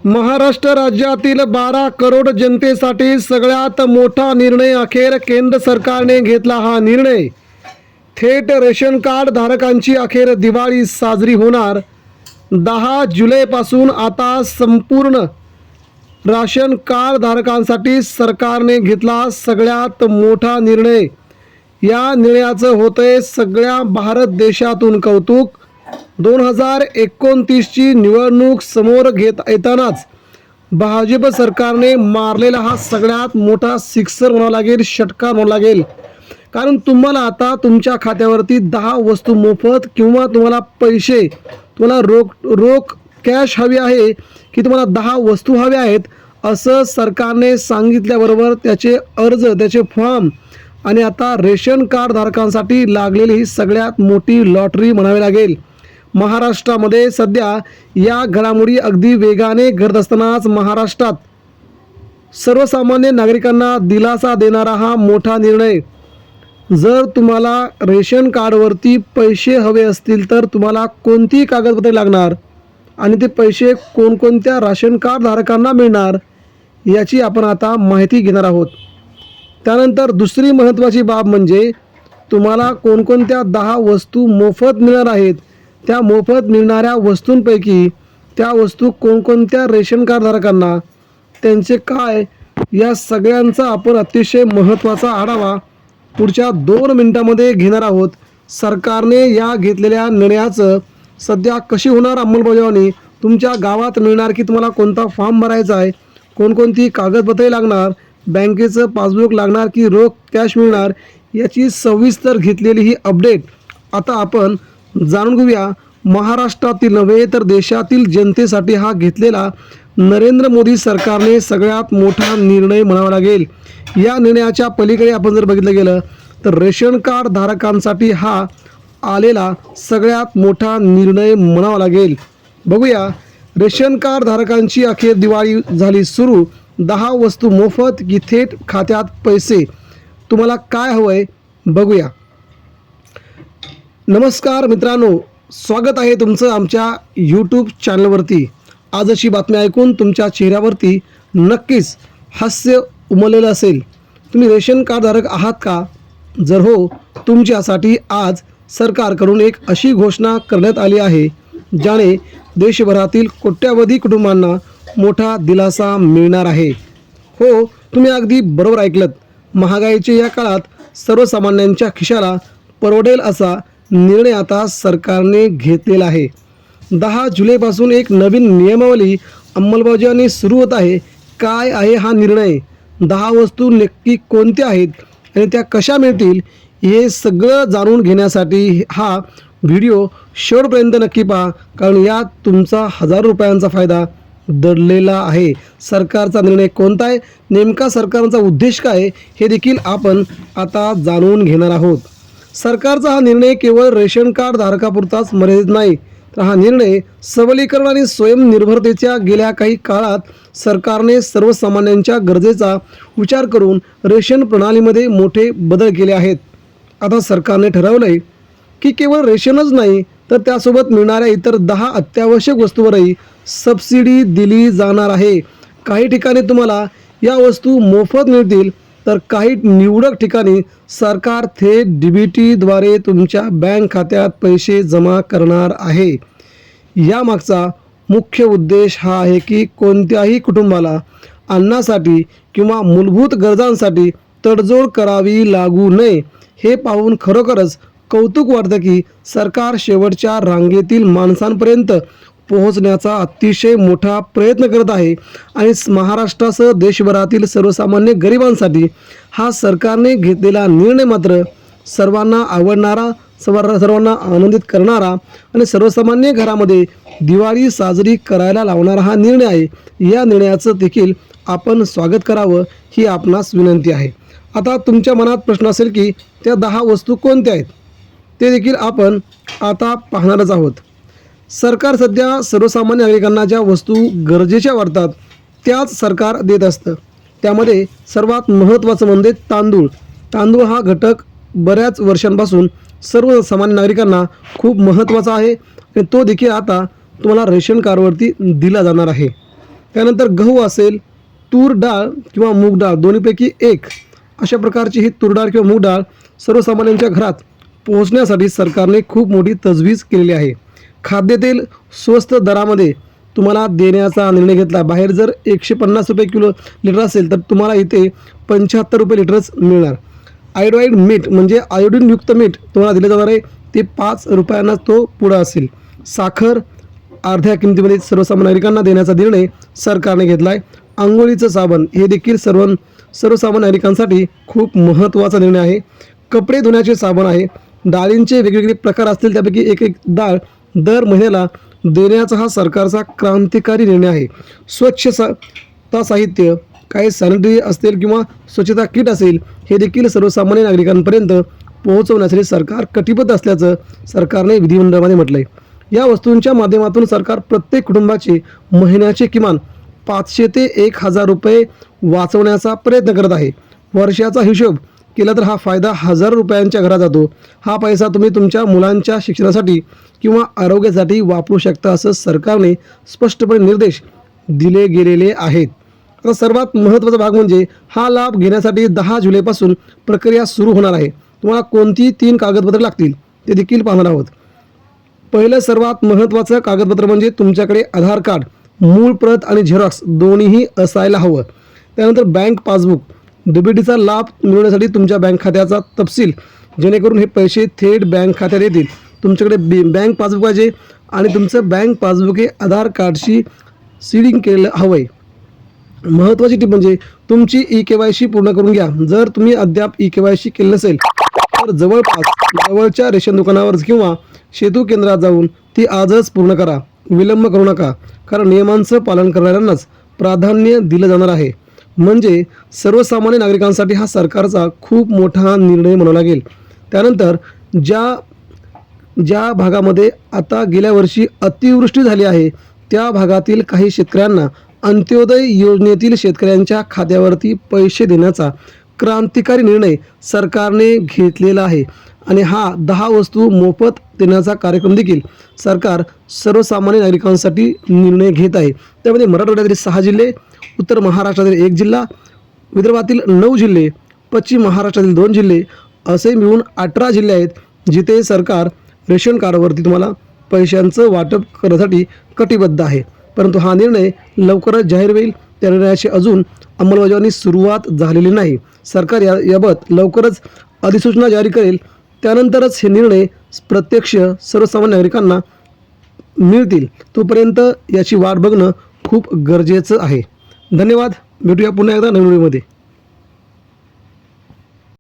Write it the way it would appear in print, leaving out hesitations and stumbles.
महाराष्ट्र राज्यातील 12 करोड जनतेसाठी सगळ्यात मोठा निर्णय अखेर केंद्र सरकारने घेतला। हा निर्णय थेट रेशन कार्ड धारकांची अखेर दिवाळी साजरी होणार। 10 जुलैपासून आता संपूर्ण राशन कार्ड धारकांसाठी सरकारने घेतला सगळ्यात मोठा निर्णय। या निर्णयाचं होतंय सगळ्या भारत देशातून कौतुक। 2029ची निवडणूक समोर घेत येतानाच भाजप सरकारने मारलेला हा सगळ्यात मोठा सिक्सर म्हणावा लागेल, षटकार म्हणावा लागेल। कारण तुम्हाला आता तुमच्या खात्यावरती 10 वस्तू मोफत किंवा तुम्हाला पैसे, तुम्हाला रोख कॅश हवी आहे की तुम्हाला 10 वस्तू हव्या आहेत असं सरकारने सांगितल्याबरोबर त्याचे अर्ज, त्याचे फॉर्म आणि आता रेशन कार्ड धारकांसाठी लागलेली ही सगळ्यात मोठी लॉटरी म्हणावी लागेल। महाराष्ट्रामध्ये सध्या या घडामोडी अगदी वेगाने घडत असतानाच महाराष्ट्रात सर्वसामान्य नागरिकांना दिलासा देणारा हा मोठा निर्णय। जर तुम्हाला रेशन कार्डवरती पैसे हवे असतील तर तुम्हाला कोणती कागदपत्रे लागणार आणि ते पैसे कोणकोणत्या राशन कार्ड धारकांना मिळणार याची आपण आता माहिती घेणार आहोत। त्यानंतर दुसरी महत्त्वाची बाब म्हणजे तुम्हाला कोणकोणत्या 10 वस्तू मोफत मिळणार आहेत, त्या मोफत मिळणाऱ्या वस्तूंपैकी त्या वस्तू कोणकोणत्या रेशन कार्ड धारकांना, त्यांचे काय, या सगळ्यांचा आपण अतिशय महत्त्वाचा आढावा पुढच्या 2 मिनिटांमध्ये घेणार आहोत। सरकारने या घेतलेल्या निर्णयाचं सध्या कशी होणार अंमलबजावणी, तुमच्या गावात मिळणार की तुम्हाला कोणता फॉर्म भरायचा आहे, कोणकोणती कागदपत्रे लागणार, बँकेचं पासबुक लागणार की रोख कॅश मिळणार, याची सविस्तर घेतलेली ही अपडेट आता आपण जाणून घेऊया। महाराष्ट्रातील नव्हे तर देशातील जनतेसाठी हा घेतलेला नरेंद्र मोदी सरकारने सगळ्यात मोठा निर्णय म्हणावा लागेल। या निर्णयाच्या पलीकडे आपण जर बघितलं गेलं तर रेशन कार्ड धारकांसाठी हा आलेला सगळ्यात मोठा निर्णय म्हणावा लागेल। बघूया, रेशन कार्ड धारकांची अखेर दिवाळी झाली सुरू। 10 वस्तू मोफत की थेट खात्यात पैसे, तुम्हाला काय हवंय बघूया। नमस्कार मित्रांनो, स्वागत आहे तुमचं आमच्या यूट्यूब चॅनलवरती। आजची बातमी ऐकून तुमच्या चेहऱ्यावरती नक्कीच हास्य उमललेलं असेल। तुम्ही रेशन कार्ड धारक आहात का? जर हो, तुमच्यासाठी आज सरकारकडून एक अशी घोषणा करण्यात आली आहे ज्याने देशभरातील कोट्यावधी कुटुंबांना मोठा दिलासा मिळणार आहे। हो, तुम्ही अगदी बरोबर ऐकलत। महागाईच्या या काळात सर्वसामान्यांच्या खिशाला परवडेल असा निर्णय आता सरकारने घेतलेला आहे। 10 जुलैपासून एक नवीन नियमावली अंमलबजावणी सुरू होत आहे। काय आहे हा निर्णय, 10 वस्तू नक्की कोणत्या आहेत आणि त्या कशा मिळतील हे सगळं जाणून घेण्यासाठी हा व्हिडिओ शेवटपर्यंत नक्की पहा, कारण यात तुमचा हजारो रुपयांचा फायदा दडलेला आहे। सरकारचा निर्णय कोणता आहे, नेमका सरकारचा उद्देश काय आहे हे देखील आपण आता जाणून घेणार आहोत। सरकारचा हा निर्णय केवळ रेशन कार्ड धारकापुरताच मर्यादित नाही, तर हा निर्णय सबलीकरण आणि स्वयंनिर्भरतेच्या गेल्या काही काळात सरकारने सर्वसामान्यांच्या गरजेचा विचार करून रेशन प्रणालीमध्ये मोठे बदल केले आहेत। आता सरकारने ठरवलंय की केवळ रेशनच नाही तर त्यासोबत मिळणाऱ्या इतर 10 अत्यावश्यक वस्तूंवरही सबसिडी दिली जाणार आहे। काही ठिकाणी तुम्हाला या वस्तू मोफत मिळतील तर काही निवडक ठिकाणी सरकार थेट DBTद्वारे तुमच्या बँक खात्यात पैसे जमा करणार आहे। यामागचा मुख्य उद्देश हा आहे की कोणत्याही कुटुंबाला अन्नासाठी किंवा मूलभूत गरजांसाठी तडजोड करावी लागू नये। हे पाहून खरोखरच कौतुक वाटतं की सरकार शेवटच्या रांगेतील माणसांपर्यंत पोहोचण्याचा अतिशय मोठा प्रयत्न करत आहे आणि महाराष्ट्रासह देशभरातील सर्वसामान्य गरिबांसाठी हा सरकारने घेतलेला निर्णय मात्र सर्वांना आवडणारा, सर्वांना आनंदित करणारा आणि सर्वसामान्य घरामध्ये दिवाळी साजरी करायला लावणारा हा निर्णय आहे। या निर्णयाचं देखील आपण स्वागत करावं ही आपणास विनंती आहे। आता तुमच्या मनात प्रश्न असेल की त्या 10 वस्तू कोणत्या आहेत, ते देखील आपण आता पाहणारच आहोत। सरकार सध्या सर्वसामान्य नागरिकांना ज्या वस्तू गरजेच्या वाटतात त्याच सरकार देत असतं। त्यामध्ये सर्वात महत्त्वाचं म्हणजे तांदूळ हा घटक बऱ्याच वर्षांपासून सर्वसामान्य नागरिकांना खूप महत्त्वाचा आहे आणि तो देखील आता तुम्हाला रेशन कार्डवरती दिला जाणार आहे। त्यानंतर गहू असेल, तूर डाळ किंवा मूग डाळ दोन्हीपैकी एक अशा प्रकारची ही तूर डाळ किंवा मूग डाळ सर्वसामान्यांच्या घरात पोहोचण्यासाठी सरकारने खूप मोठी तजवीज केलेली आहे. खाद्यतेल स्वस्त दरामध्ये तुम्हाला देण्याचा निर्णय घेतला. बाहेर जर 150 रुपये किलो लिटर असेल तर तुम्हाला इथे 75 रुपये लिटरच मिळणार. आयोडाईड मीठ म्हणजे आयोडीनयुक्त मीठ तुम्हाला दिलं जाणार आहे, ते 5 रुपयांना तो पुडा असेल. साखर अर्ध्या किमतीमध्ये सर्वसामान्य नागरिकांना देण्याचा निर्णय सरकारने घेतला आहे. अंघोळीचं साबण हे देखील सर्वसामान्य नागरिकांसाठी खूप महत्त्वाचा निर्णय आहे. कपडे धुण्याचे साबण आहे. डाळींचे वेगवेगळे प्रकार असतील, त्यापैकी एक एक डाळ दर महिन्याला देण्याचा हा सरकारचा क्रांतिकारी निर्णय आहे. स्वच्छता साहित्य, काही सॅनिटरी असतील किंवा स्वच्छता किट असेल, हे देखील सर्वसामान्य नागरिकांपर्यंत पोहोचवण्यासाठी सरकार कटिबद्ध असल्याचं सरकारने विधिमंडळामध्ये म्हटलं आहे. या वस्तूंच्या माध्यमातून सरकार प्रत्येक कुटुंबाचे महिन्याचे किमान 500 ते 1000 रुपये वाचवण्याचा प्रयत्न करत आहे. वर्षाचा हिशोब केला तर हा फायदा हजारो रुपयांच्या घरात जातो. हा पैसा तुम्ही तुमच्या मुलांच्या शिक्षणासाठी किंवा आरोग्यासाठी वापरू शकता, असं सरकारने स्पष्टपणे निर्देश दिले गेलेले आहेत. आता सर्वात महत्त्वाचा भाग म्हणजे हा लाभ घेण्यासाठी 10 जुलैपासून प्रक्रिया सुरू होणार आहे. तुम्हाला कोणती 3 कागदपत्रे लागतील ते देखील पाहणार आहोत. पहिलं सर्वात महत्त्वाचं कागदपत्र म्हणजे तुमच्याकडे आधार कार्ड, मूळ प्रत आणि झेरॉक्स दोन्हीही असायला हवं. त्यानंतर बँक पासबुक, डीबीटीचा लाभ मिळवण्यासाठी तुमच्या बँक खात्याचा तपशील, जेणेकरून हे पैसे थेट बँक खात्यात येतील. तुमच्याकडे बँक पासबुक पाहिजे आणि तुमचं बँक पासबुक हे आधार कार्डशी सीडिंग केलेलं हवं आहे. महत्त्वाची टीप म्हणजे तुमची KYC पूर्ण करून घ्या. जर तुम्ही अद्याप KYC केलं नसेल तर जवळच्या रेशन दुकानावर किंवा सेतू केंद्रात जाऊन ती आजच पूर्ण करा. विलंब करू नका, कारण नियमांचं पालन करणाऱ्यांनाच प्राधान्य दिलं जाणार आहे. म्हणजे सर्वसामान्य नागरिकांसाठी हा सरकारचा खूप मोठा निर्णय म्हणावा लागेल. त्यानंतर ज्या भागामध्ये आता गेल्या वर्षी अतिवृष्टी झाली आहे, त्या भागातील काही शेतकऱ्यांना अंत्योदय योजनेतील शेतकऱ्यांच्या खात्यावरती पैसे देण्याचा क्रांतिकारी निर्णय सरकारने घेतलेला आहे. आणि हा 10 वस्तू मोफत देण्याचा कार्यक्रम देखील सरकार सर्वसामान्य नागरिकांसाठी निर्णय घेत आहे. त्यामध्ये मराठवाड्यातील 6 जिल्हे, उत्तर महाराष्ट्रातील 1 जिल्हा, विदर्भातील 9 जिल्हे, पश्चिम महाराष्ट्रातील 2 जिल्हे असे मिळून 18 जिल्हे आहेत, जिथे सरकार रेशन कार्डवरती तुम्हाला पैशांचं वाटप करण्यासाठी कटिबद्ध आहे. परंतु हा निर्णय लवकरच जाहीर होईल. त्या निर्णयाची अजून अंमलबजावणी सुरुवात झालेली नाही. सरकार याबाबत लवकरच अधिसूचना जारी करेल. त्यानंतरच हे निर्णय प्रत्यक्ष सर्वसामान्य नागरिकांना मिळतील. तोपर्यंत याची वाट बघणं खूप गरजेचं आहे. धन्यवाद. भेटूया पुन्हा एकदा नवीन व्हिडिओमध्ये.